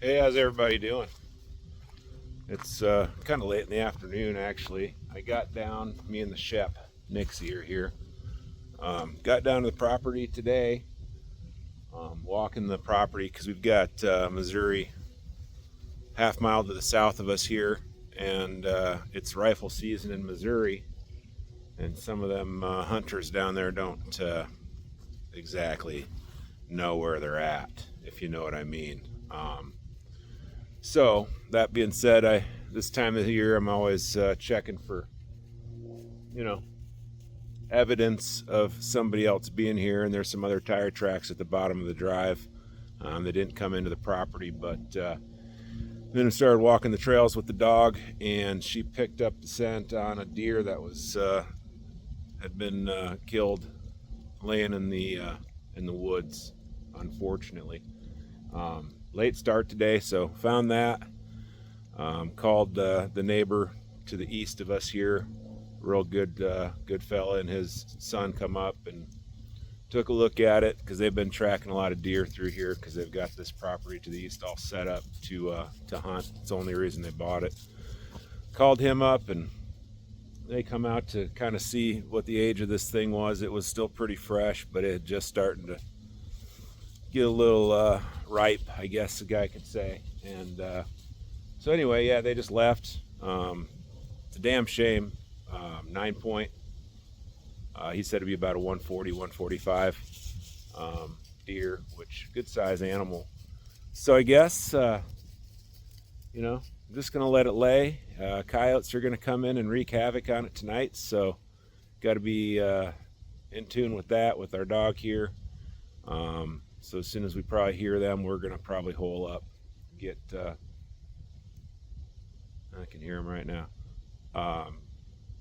Hey, how's everybody doing? It's kind of late in the afternoon, actually. I got down, me and the Shep, Nixie are here. Got down to the property today, walking the property because we've got Missouri half mile to the south of us here, and it's rifle season in Missouri, and some of them hunters down there don't exactly know where they're at, if you know what I mean. So that being said, this time of the year I'm always checking for, you know, evidence of somebody else being here, and there's some other tire tracks at the bottom of the drive. They didn't come into the property, but then I started walking the trails with the dog, and she picked up the scent on a deer that was had been killed, laying in the woods, unfortunately. Late start today, so found that. Called the neighbor to the east of us here, real good fella, and his son come up and took a look at it because they've been tracking a lot of deer through here because they've got this property to the east all set up to hunt. It's the only reason they bought it. Called him up, and they come out to kind of see what the age of this thing was. It was still pretty fresh, but it had just starting to get a little ripe, I guess the guy could say. And so anyway, yeah, they just left. It's a damn shame. 9 point. He said it'd be about a 140, 145 deer, which good size animal. So I guess, I'm just going to let it lay. Coyotes are going to come in and wreak havoc on it tonight. So got to be in tune with that with our dog here. So as soon as we probably hear them, we're going to probably hole up, get, I can hear them right now.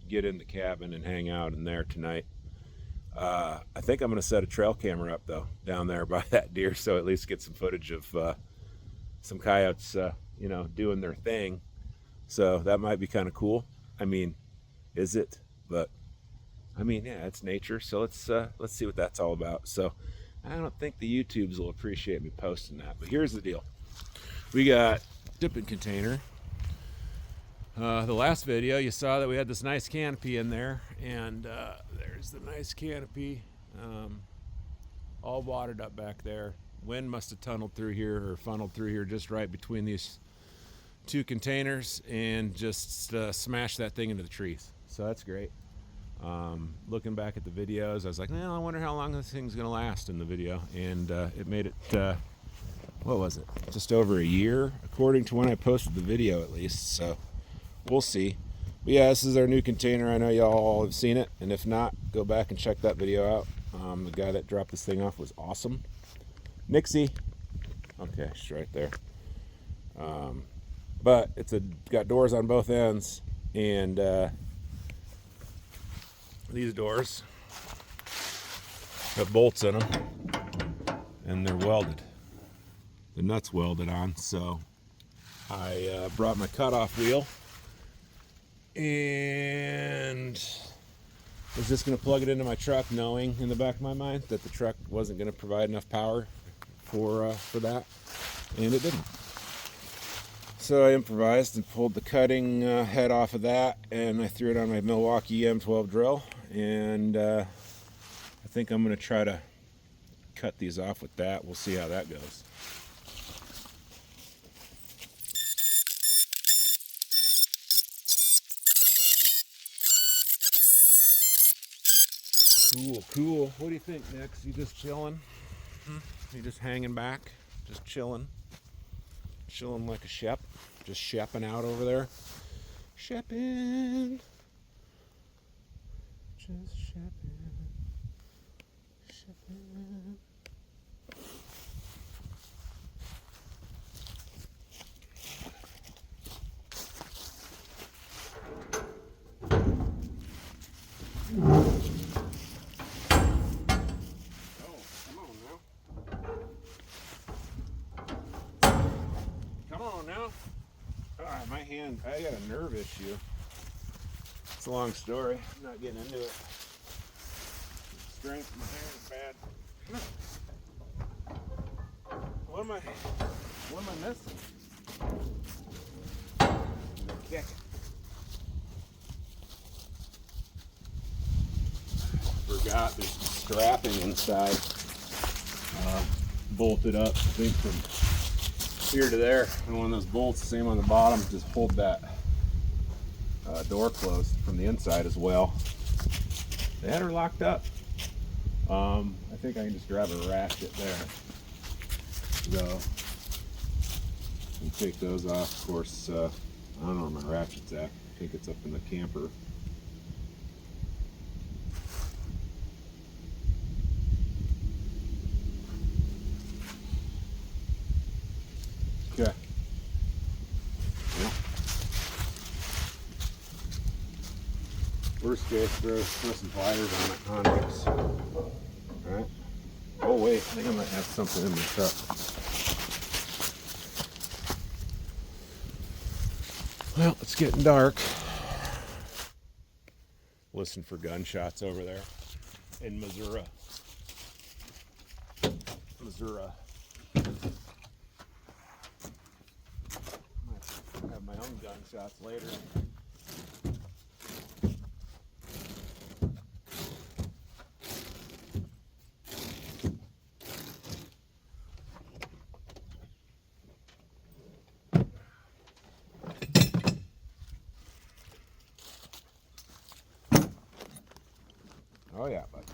Get in the cabin and hang out in there tonight. I think I'm going to set a trail camera up though down there by that deer, so at least get some footage of some coyotes, doing their thing. So that might be kind of cool. I mean, is it? But I mean, yeah, it's nature. So let's see what that's all about. So I don't think the YouTubes will appreciate me posting that. But here's the deal: we got dipping container. The last video you saw that we had this nice canopy in there, and there's the nice canopy, all watered up back there. Wind must have tunneled through here or funneled through here just right between these two containers and just smashed that thing into the trees. So that's great. Looking back at the videos, I was like, well, I wonder how long this thing's gonna last in the video, and it made it what was it, just over a year according to when I posted the video, at least. So we'll see. But yeah, this is our new container. I know y'all all have seen it, and if not, go back and check that video out. The guy that dropped this thing off was awesome. Nixie. Okay, she's right there. But it's got doors on both ends, and these doors have bolts in them, and they're welded. The nut's welded on, so I brought my cutoff wheel and was just going to plug it into my truck, knowing in the back of my mind that the truck wasn't going to provide enough power for that, and it didn't. So I improvised and pulled the cutting head off of that, and I threw it on my Milwaukee M12 drill, and I think I'm going to try to cut these off with that. We'll see how that goes. Cool. What do you think, Nix? You just chilling? You just hanging back? Just chilling? Chilling like a shep? Just shepping out over there? Shepping. Just shepping. Shepping. My hand, I got a nerve issue. It's a long story. I'm not getting into it. Strength in my hand is bad. What am I? What am I missing? Kick it. Forgot there's strapping inside. Bolted up, I think from here to there, and one of those bolts, same on the bottom, just hold that door closed from the inside as well. They had her locked up. I think I can just grab a ratchet there. So, and take those off. Of course, I don't know where my ratchet's at. I think it's up in the camper. Okay. Yeah. Worst case, throw some pliers on it. Alright. Oh wait, I think I might have something in my truck. Well, it's getting dark. Listen for gunshots over there in Missouri. Might have my own gunshots later. Oh yeah, bud.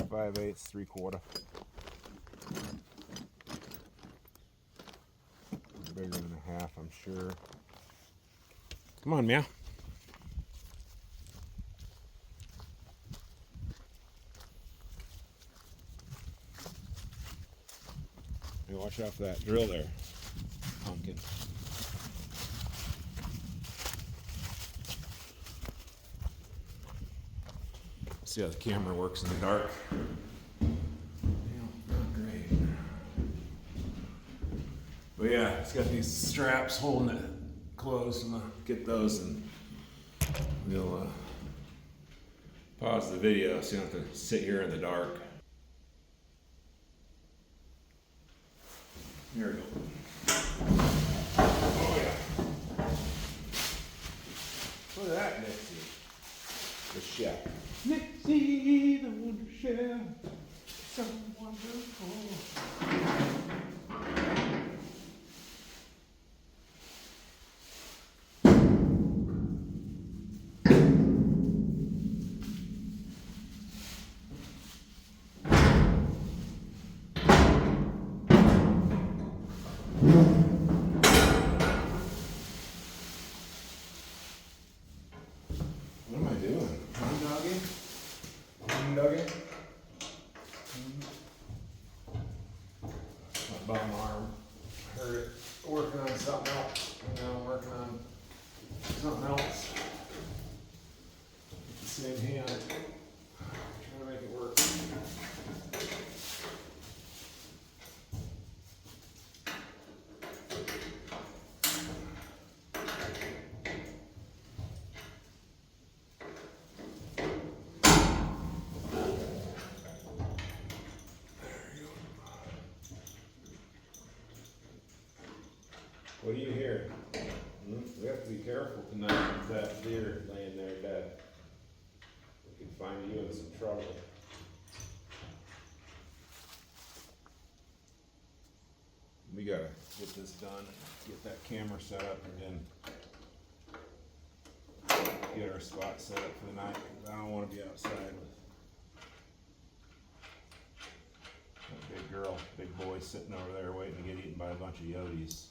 5/8, 3/4. Bigger than a half, I'm sure. Come on, meow. Hey, watch out for that drill there, pumpkin. See how the camera works in the dark. Not great. But yeah, it's got these straps holding it closed. I'm gonna get those and we'll pause the video so you don't have to sit here in the dark. Here we go. Oh yeah. Look at that, Nixie. The chef. Nixie, the wonder chef. So wonderful. What am I doing? Undogging? Undogging? My bum arm. I heard it working on something else. And now I'm working on something else. With the same hand. Trying to make it work. What do you hear? We have to be careful tonight with that deer laying there dead. We can find you in some trouble. We gotta get this done and get that camera set up and then get our spot set up for the night. I don't want to be outside with that big girl, big boy sitting over there waiting to get eaten by a bunch of yoties.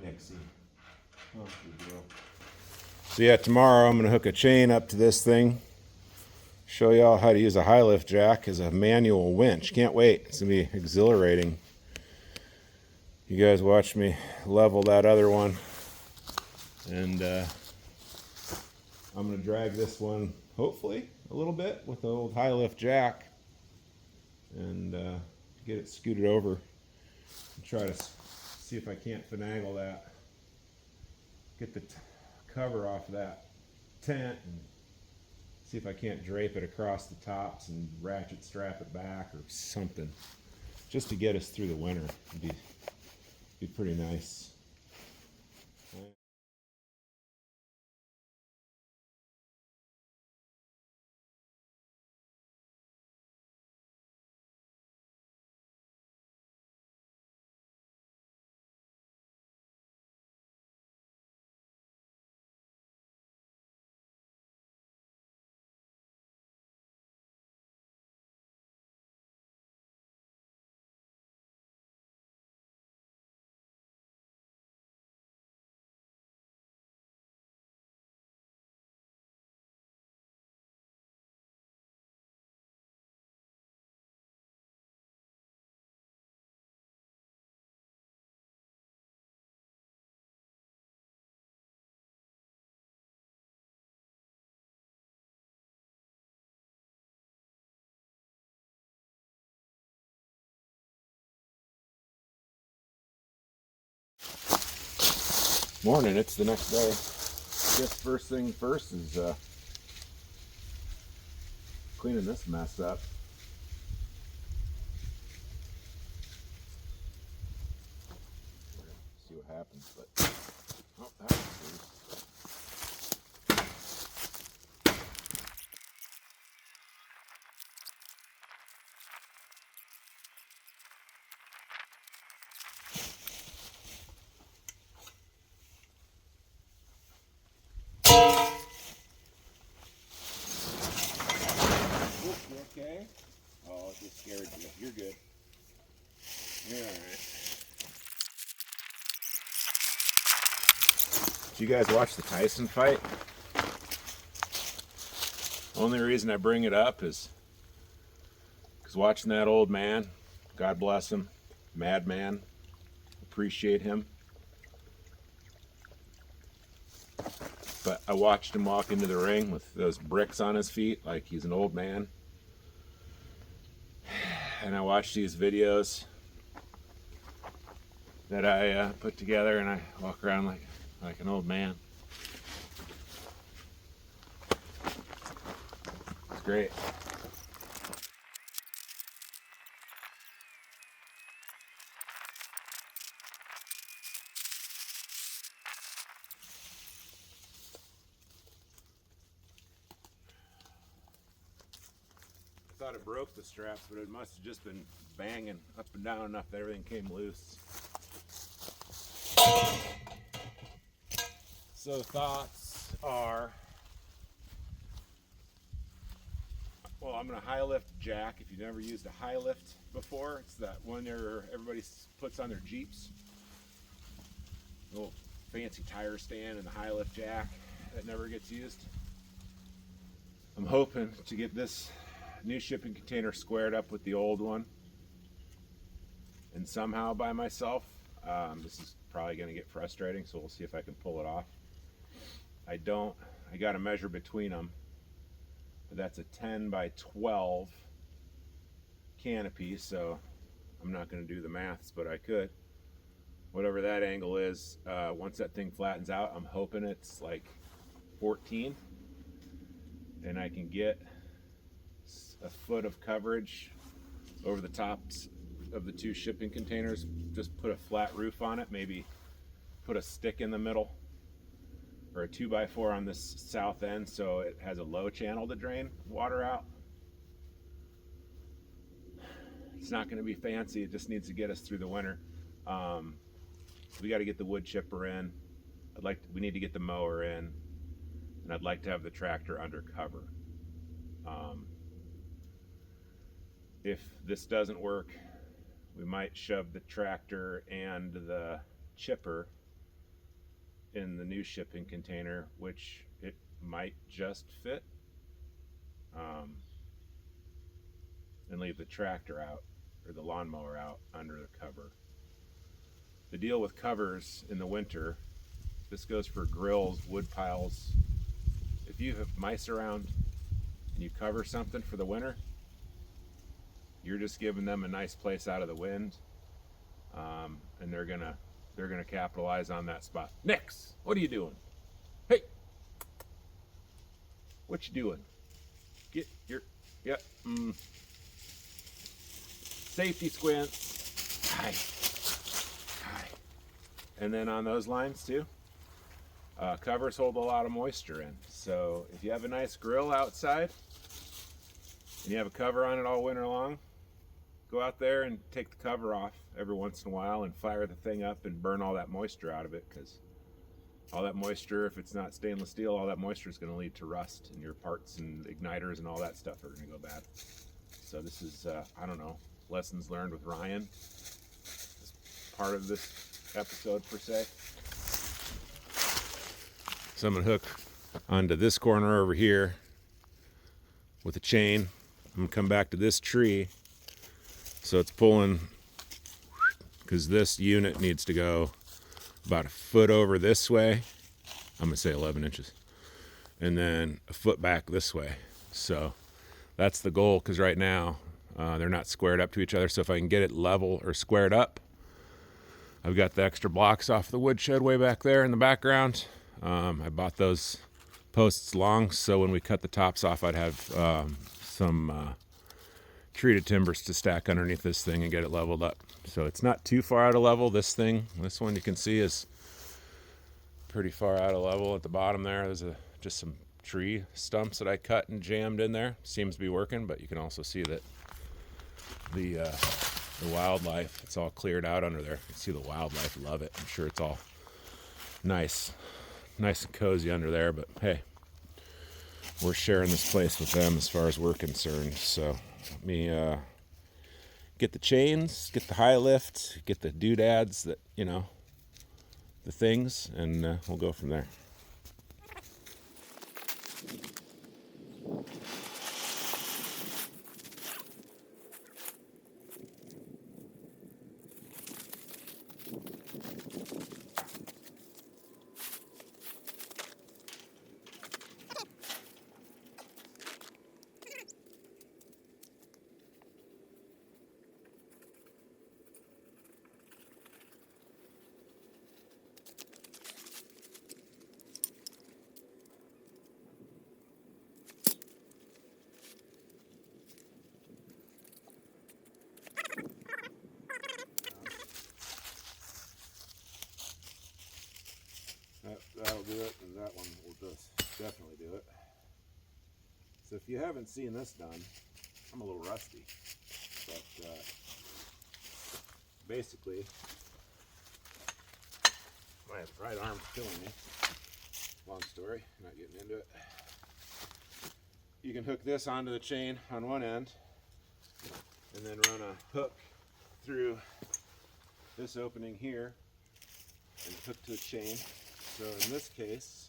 Nixie. Oh, good girl. So yeah, tomorrow I'm going to hook a chain up to this thing. Show y'all how to use a high lift jack as a manual winch. Can't wait. It's going to be exhilarating. You guys watch me level that other one. And I'm going to drag this one, hopefully, a little bit with the old high lift jack. And get it scooted over. And try to see if I can't finagle that, get the cover off that tent and See if I can't drape it across the tops and ratchet strap it back or something, just to get us through the winter. It'd be pretty nice. Morning, it's the next day. Guess first thing first is cleaning this mess up. See what happens, but oh, that was loose. Oop, you okay? Oh, it just scared you. You're good. You're alright. Did you guys watch the Tyson fight? Only reason I bring it up is because watching that old man, God bless him, madman, appreciate him. But I watched him walk into the ring with those bricks on his feet like he's an old man. And I watched these videos that I put together, and I walk around like an old man. It's great. I thought it broke the straps, but it must have just been banging up and down enough that everything came loose. So the thoughts are, well, I'm gonna high lift jack. If you've never used a high lift before, it's that one there everybody puts on their Jeeps. Little fancy tire stand and the high lift jack that never gets used. I'm hoping to get this new shipping container squared up with the old one, and somehow by myself. This is probably going to get frustrating, so we'll see if I can pull it off. I got to measure between them, but that's a 10 by 12 canopy, so I'm not going to do the maths, but I could. Whatever that angle is, once that thing flattens out, I'm hoping it's like 14, and I can get a foot of coverage over the tops of the two shipping containers. Just put a flat roof on it, maybe put a stick in the middle or a 2x4 on this south end so it has a low channel to drain water out. It's not going to be fancy, it just needs to get us through the winter. We got to get the wood chipper in. We need to get the mower in, and I'd like to have the tractor under cover. If this doesn't work, we might shove the tractor and the chipper in the new shipping container, which it might just fit, and leave the tractor out or the lawnmower out under the cover. The deal with covers in the winter, this goes for grills, wood piles. If you have mice around and you cover something for the winter, you're just giving them a nice place out of the wind, and they're gonna capitalize on that spot. Nix, what are you doing? Hey, what you doing? Get your, yep. Safety squints. Hi. Hi. And then on those lines too, covers hold a lot of moisture in. So if you have a nice grill outside and you have a cover on it all winter long, go out there and take the cover off every once in a while and fire the thing up and burn all that moisture out of it, because all that moisture, if it's not stainless steel, all that moisture is going to lead to rust, and your parts and igniters and all that stuff are going to go bad. So this is, I don't know, lessons learned with Ryan as part of this episode per se. So I'm going to hook onto this corner over here with a chain. I'm going to come back to this tree. So it's pulling, because this unit needs to go about a foot over this way. I'm gonna say 11 inches, and then a foot back this way. So that's the goal, because right now they're not squared up to each other. So if I can get it level or squared up, I've got the extra blocks off the woodshed way back there in the background. I bought those posts long, so when we cut the tops off, I'd have some treated timbers to stack underneath this thing and get it leveled up. So it's not too far out of level. This one you can see is pretty far out of level at the bottom there. There's just some tree stumps that I cut and jammed in there. Seems to be working, but you can also see that the wildlife, it's all cleared out under there. You can see the wildlife love it. I'm sure it's all nice and cozy under there, but hey, we're sharing this place with them as far as we're concerned. So let me get the chains, get the high lift, get the doodads, that, you know, the things, and we'll go from there. That'll do it, and that one will just definitely do it. So if you haven't seen this done, I'm a little rusty, but basically my right arm's killing me. Long story, not getting into it. You can hook this onto the chain on one end and then run a hook through this opening here and hook to a chain. So in this case,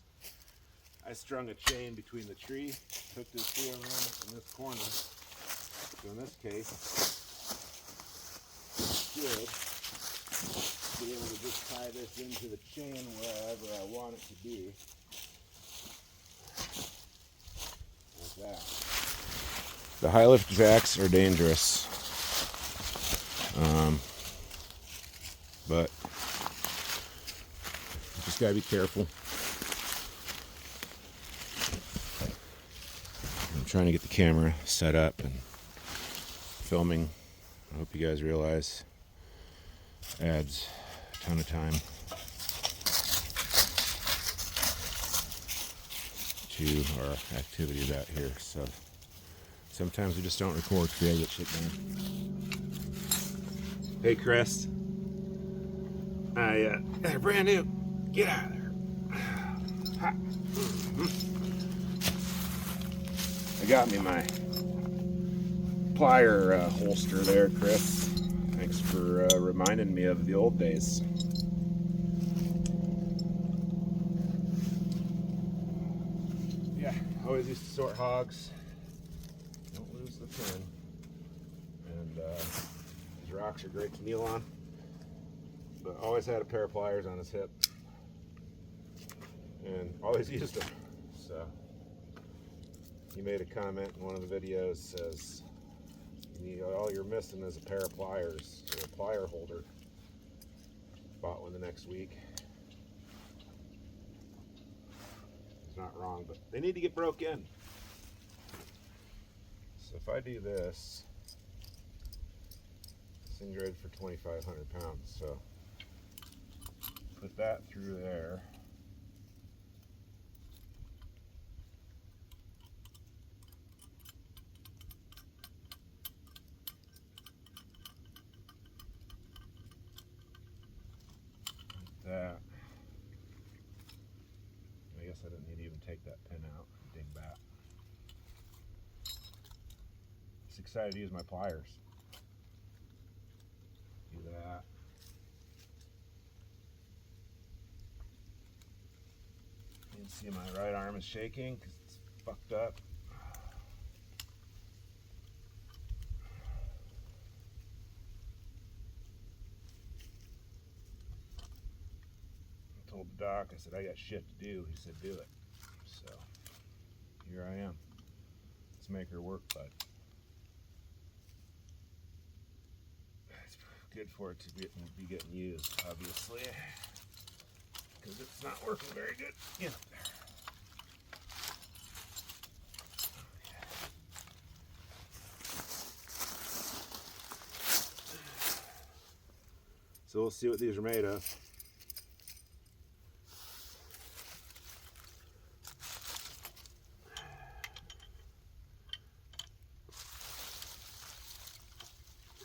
I strung a chain between the tree, hooked this tree over in this corner. So in this case, I should be able to just tie this into the chain wherever I want it to be. Like that. The high lift jacks are dangerous, but you just gotta be careful. I'm trying to get the camera set up and filming. I hope you guys realize adds a ton of time to our activities out here. So sometimes we just don't record because we gotta get shit done. Hey Chris, they're brand new. Get out of there. I got me my plier holster there, Chris. Thanks for reminding me of the old days. Yeah, always used to sort hogs. Don't lose the pin. And these rocks are great to kneel on. But always had a pair of pliers on his hip. And always used them. So he made a comment in one of the videos, says, all you're missing is a pair of pliers or a plier holder. Bought one the next week. He's not wrong, but they need to get broke in. So if I do this thing's rated for 2,500 pounds, so put that through there. That. I guess I didn't need to even take that pin out and dig back. Just excited to use my pliers. Do that. You can see my right arm is shaking because it's fucked up. I told the doc, I said, I got shit to do. He said, do it. So here I am. Let's make her work, bud. It's good for it to be getting used, obviously, because it's not working very good. Yeah. So we'll see what these are made of.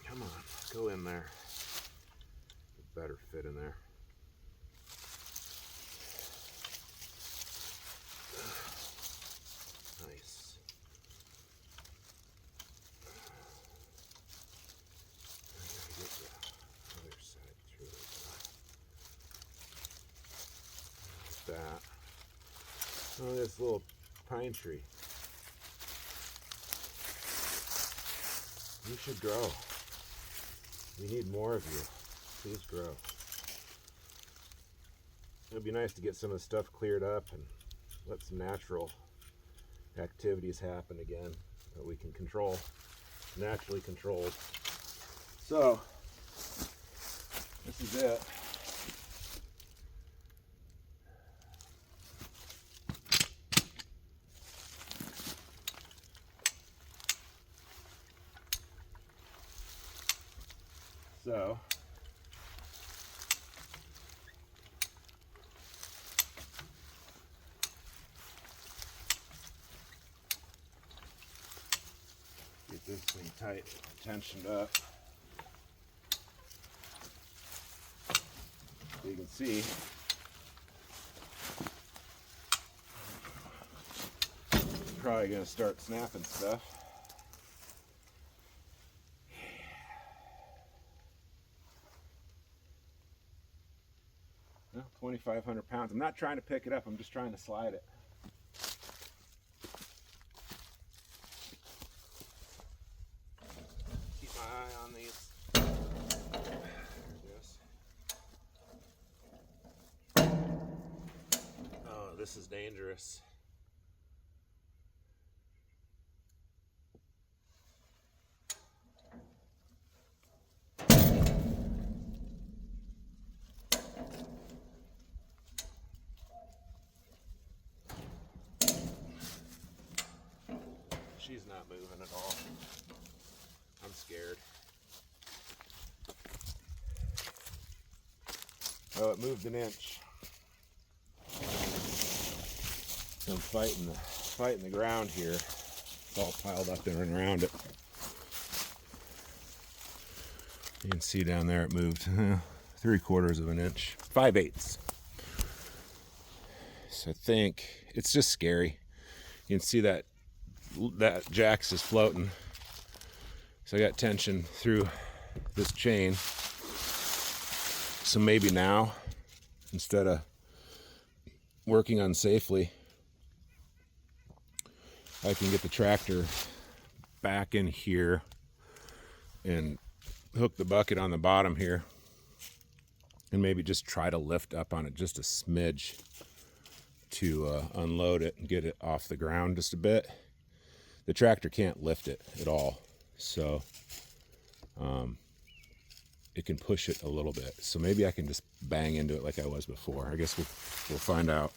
Come on, go in there. Better fit in there. Nice. I gotta get the other side through like that. Oh, this little pine tree. You should grow. We need more of you. Please grow. It'd be nice to get some of the stuff cleared up and let some natural activities happen again that we can control, naturally controlled. So, this is it. So, get this thing tight, tensioned up. So you can see probably going to start snapping stuff. Well, 2,500 pounds. I'm not trying to pick it up, I'm just trying to slide it. Keep my eye on these. There it is. Oh, this is dangerous. She's not moving at all. I'm scared. Oh, it moved an inch. So I'm fighting the ground here. It's all piled up in and around it. You can see down there it moved 3/4 of an inch, 5/8. So I think it's just scary. You can see that Jax is floating. So I got tension through this chain. So maybe now, instead of working unsafely, I can get the tractor back in here and hook the bucket on the bottom here and maybe just try to lift up on it just a smidge to unload it and get it off the ground just a bit. The tractor can't lift it at all, so it can push it a little bit. So maybe I can just bang into it like I was before. I guess we'll find out.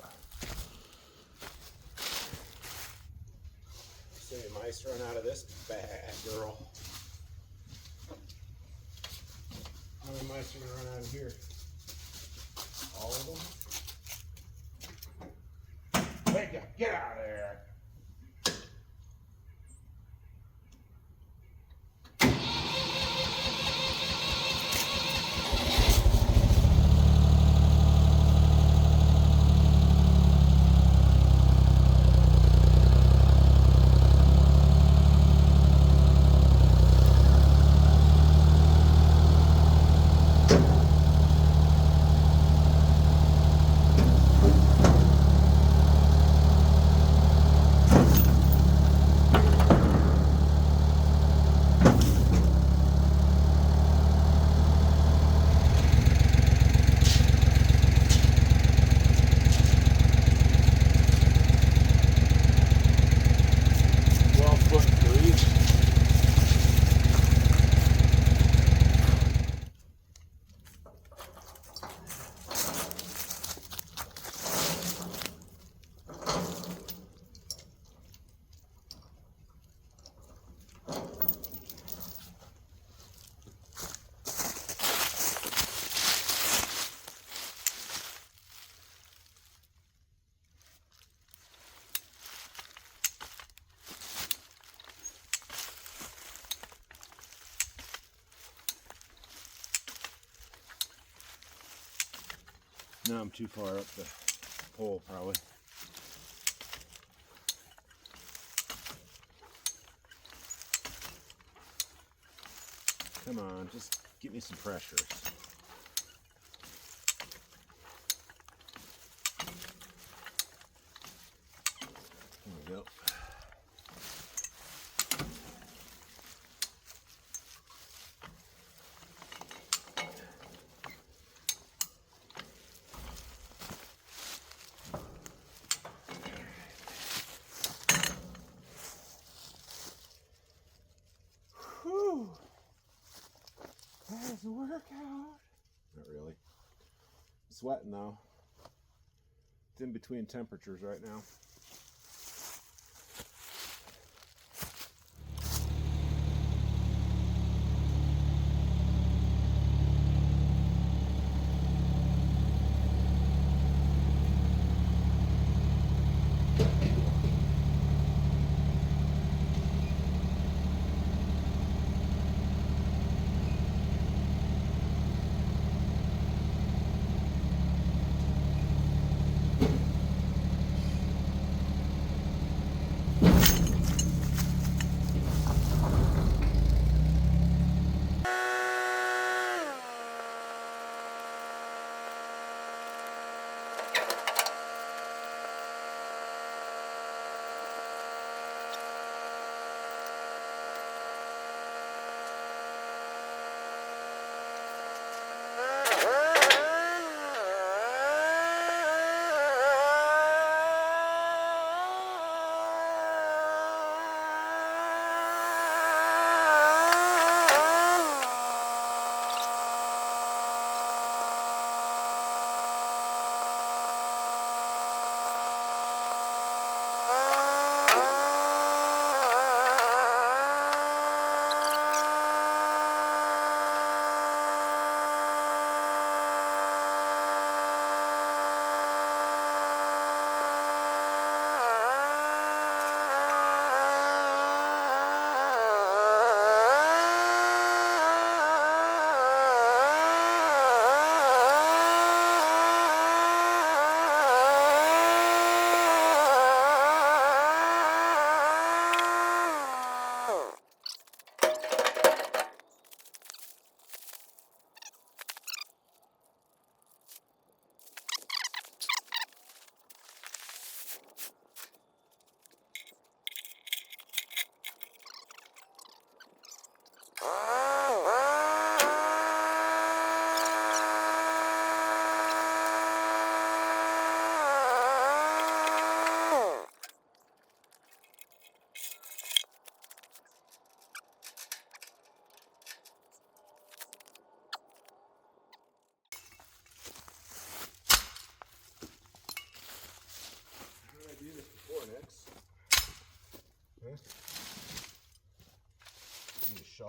Say my mice run out of this bad girl? How many mice are gonna run out of here? All of them? Wake up! Get out of there! Now I'm too far up the hole, probably. Come on, just give me some pressure. There we go. Whew. That was a workout. Not really. Sweating though. It's in between temperatures right now.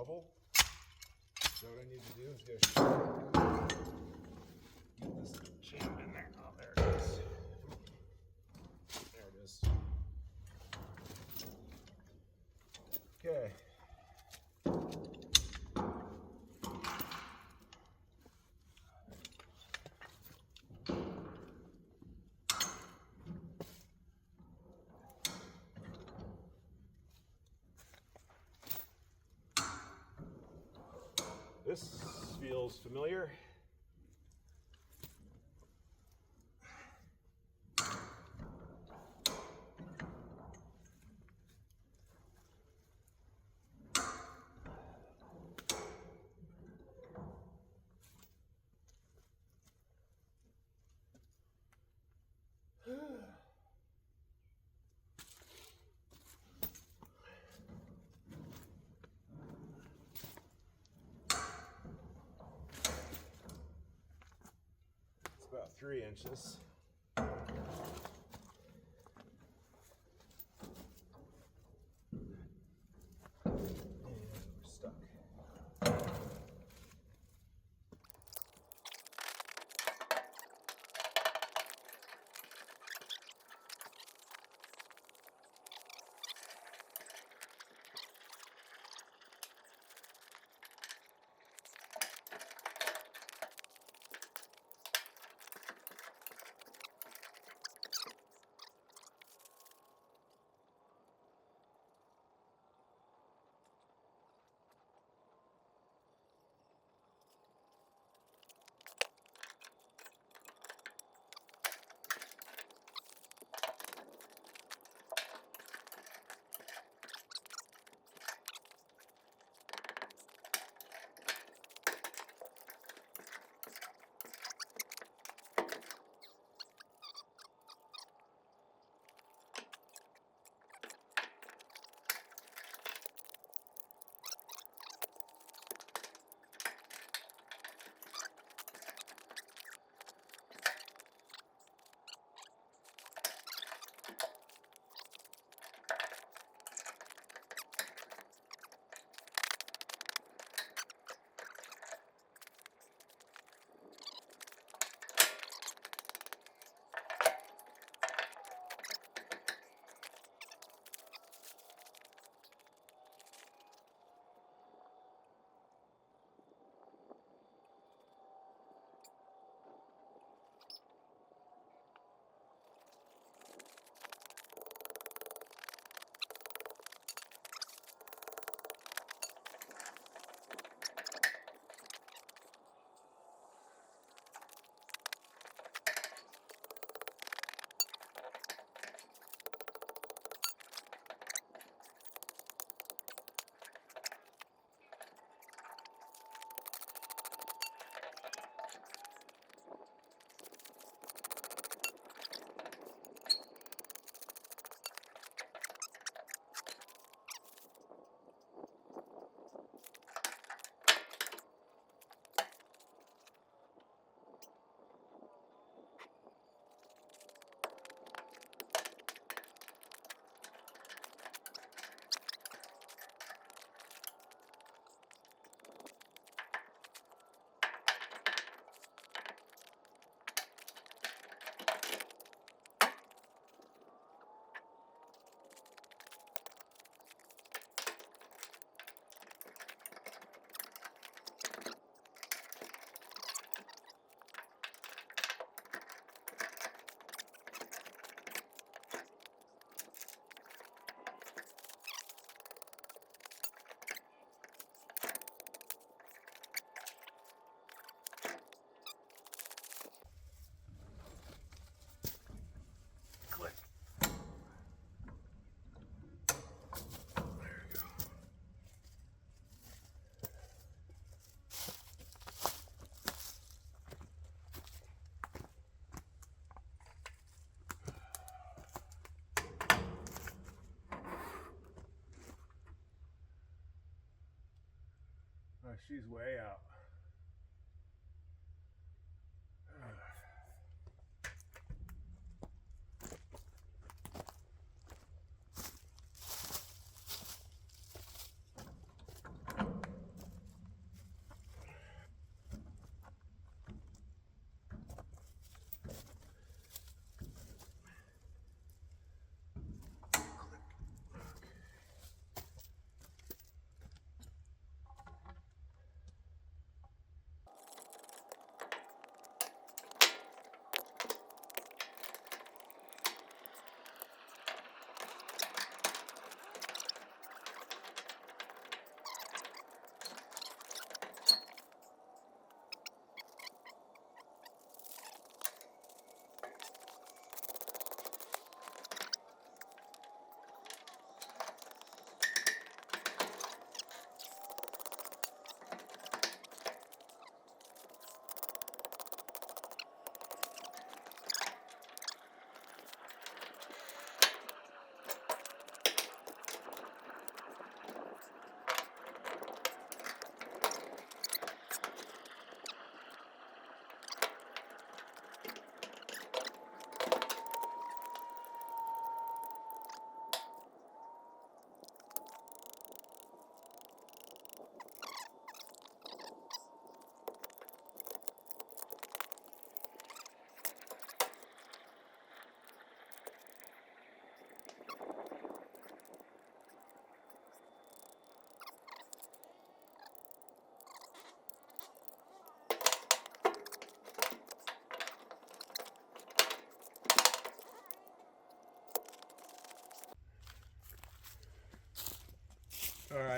shovel. So what I need to do is get this jammed in there. Oh, there it is. There it is. Okay. This feels familiar. About 3 inches. And we're stuck. Oh, she's way out.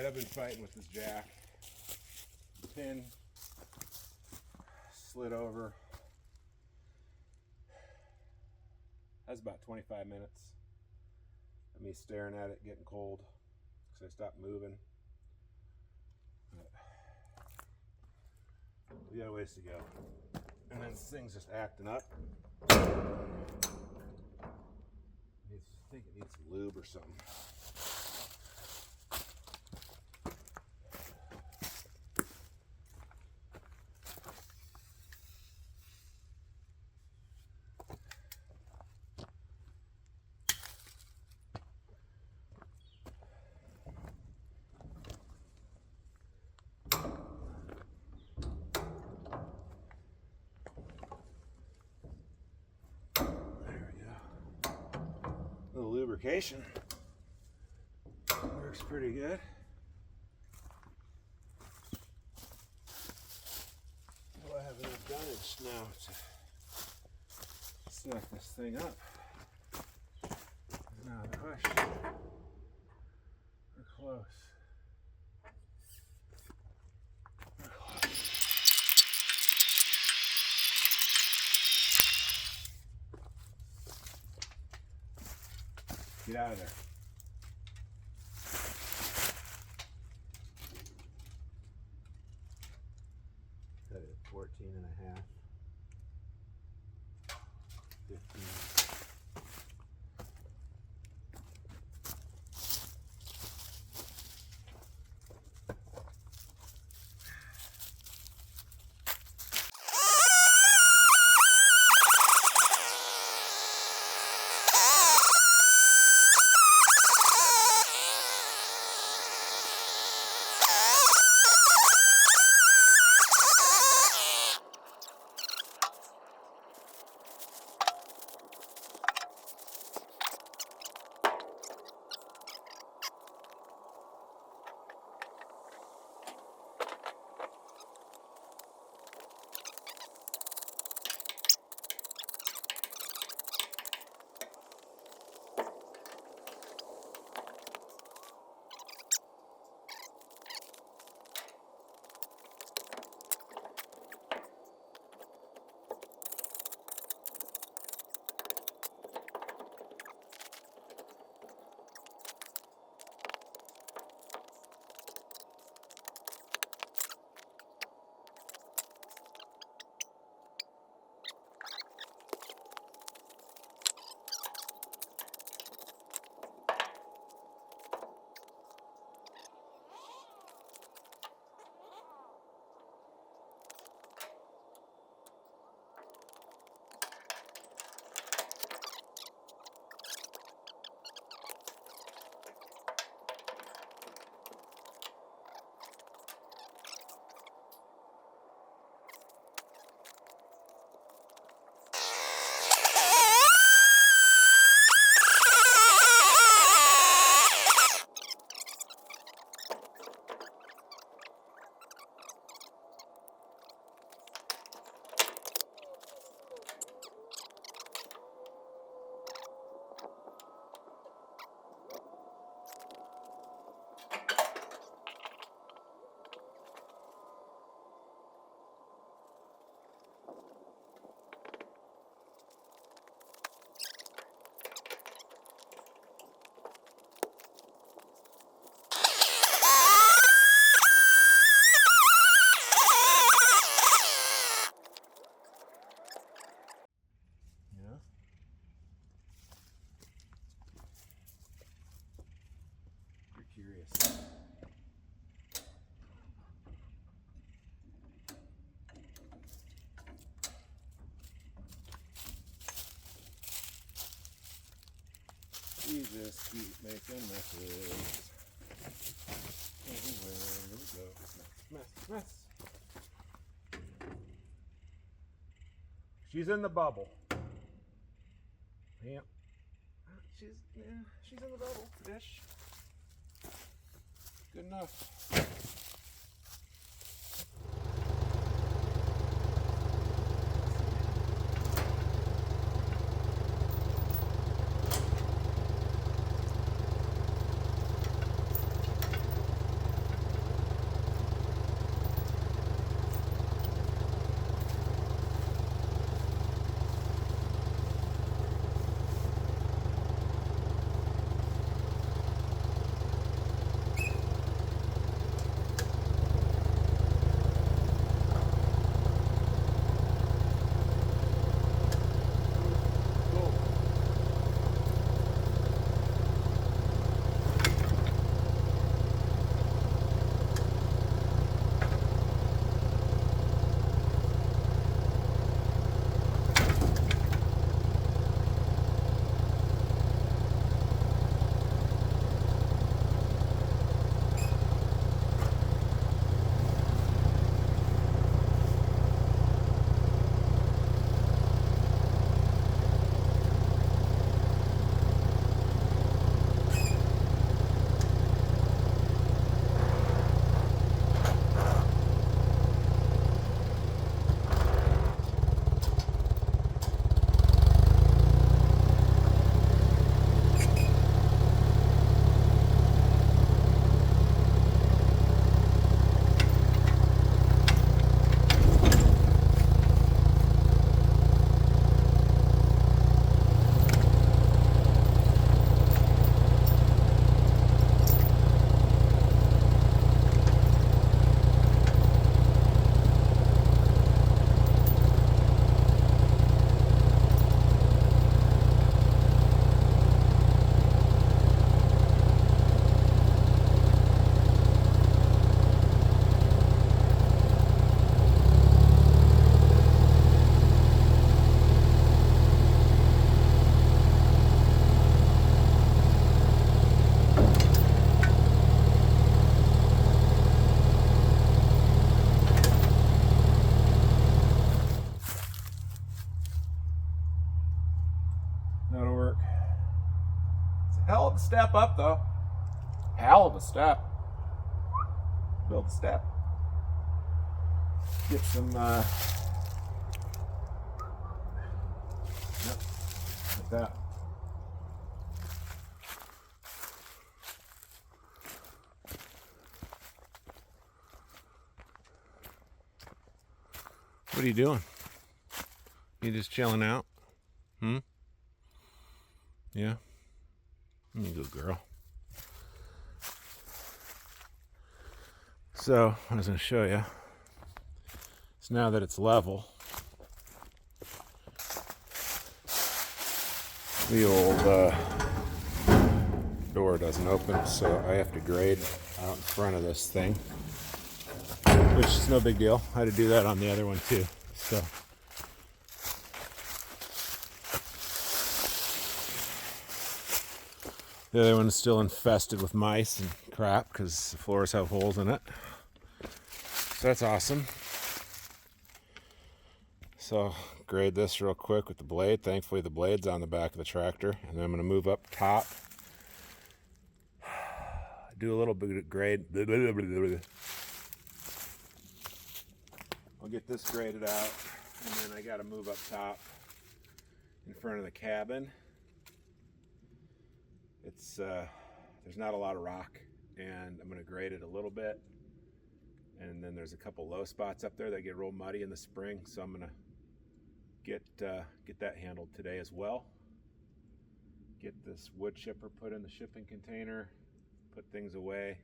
Alright, I've been fighting with this jack. The pin slid over. That's about 25 minutes of me staring at it, getting cold, because I stopped moving. We got a ways to go. And then this thing's just acting up. I think it needs some lube or something. Lubrication works pretty good. Oh, I have enough dunnage now to snack this thing up. Now the question, we're close. Get out of there. Cut it at 14 and a half. 15. Curious. You just keep making messes. Everywhere we go. Mess. She's in the bubble. Yep. She's in the bubble. Fish. Good enough. Built the step up though. Hell of a step. Build the step. Get some yep, like that. What are you doing? You just chilling out? Yeah? You good girl. So, I was going to show you. So now that it's level, the old door doesn't open, so I have to grade out in front of this thing, which is no big deal. I had to do that on the other one too. So the other one is still infested with mice and crap because the floors have holes in it. So that's awesome. So grade this real quick with the blade. Thankfully the blade's on the back of the tractor. And then I'm going to move up top. Do a little bit of grade. I'll get this graded out. And then I got to move up top in front of the cabin. It's there's not a lot of rock, and I'm going to grade it a little bit. And then there's a couple low spots up there that get real muddy in the spring, so I'm going to get that handled today as well. Get this wood chipper put in the shipping container, put things away,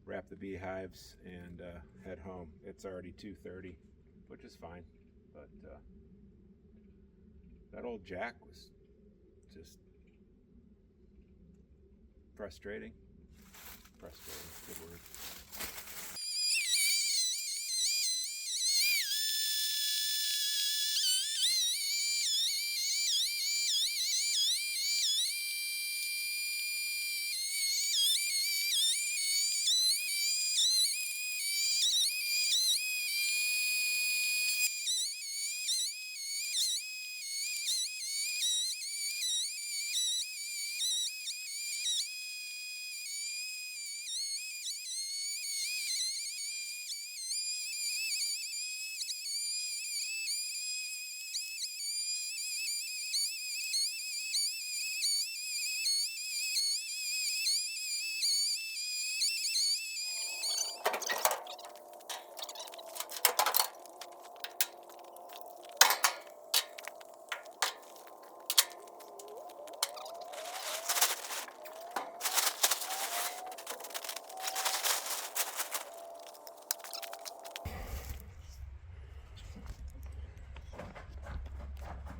wrap the beehives, and head home. It's already 2:30, which is fine, but that old jack was just frustrating. Frustrating, good word.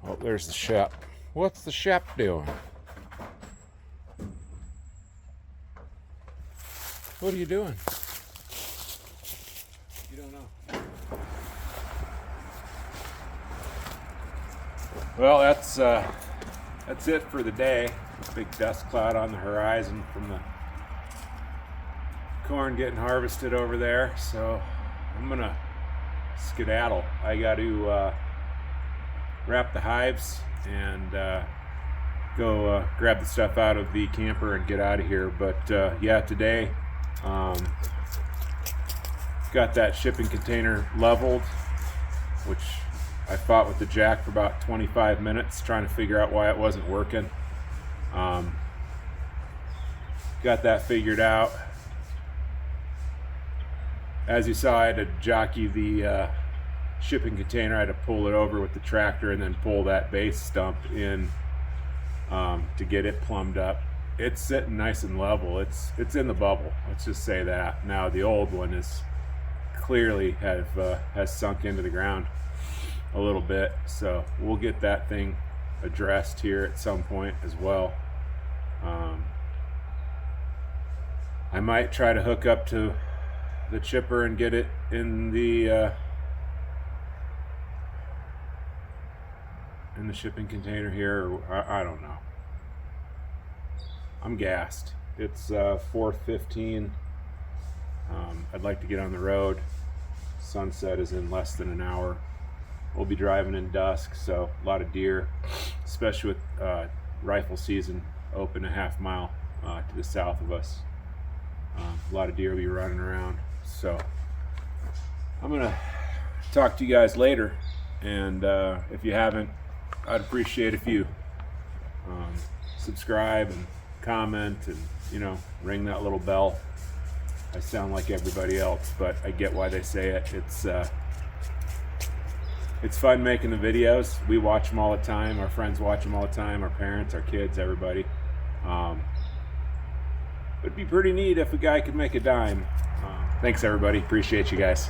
Oh, there's the Shep. What's the Shep doing? What are you doing? You don't know. Well, that's it for the day. Big dust cloud on the horizon from the corn getting harvested over there. So I'm gonna skedaddle. I got to wrap the hives and go grab the stuff out of the camper and get out of here. But yeah, today got that shipping container leveled, which I fought with the jack for about 25 minutes trying to figure out why it wasn't working. Got that figured out. As you saw, I had to jockey the shipping container. I had to pull it over with the tractor and then pull that base stump in to get it plumbed up. It's sitting nice and level. It's in the bubble. Let's just say that. Now the old one is clearly has sunk into the ground a little bit. So we'll get that thing addressed here at some point as well. I might try to hook up to the chipper and get it in the shipping container here, or I don't know. I'm gassed. It's 4:15. I'd like to get on the road. Sunset is in less than an hour. We'll be driving in dusk, so a lot of deer, especially with rifle season open a half mile to the south of us. A lot of deer will be running around. So I'm gonna talk to you guys later, and if you haven't, I'd appreciate if you subscribe and comment and, you know, ring that little bell. I sound like everybody else, but I get why they say it. It's fun making the videos. We watch them all the time. Our friends watch them all the time. Our parents, our kids, everybody. It'd be pretty neat if a guy could make a dime. Thanks, everybody. Appreciate you guys.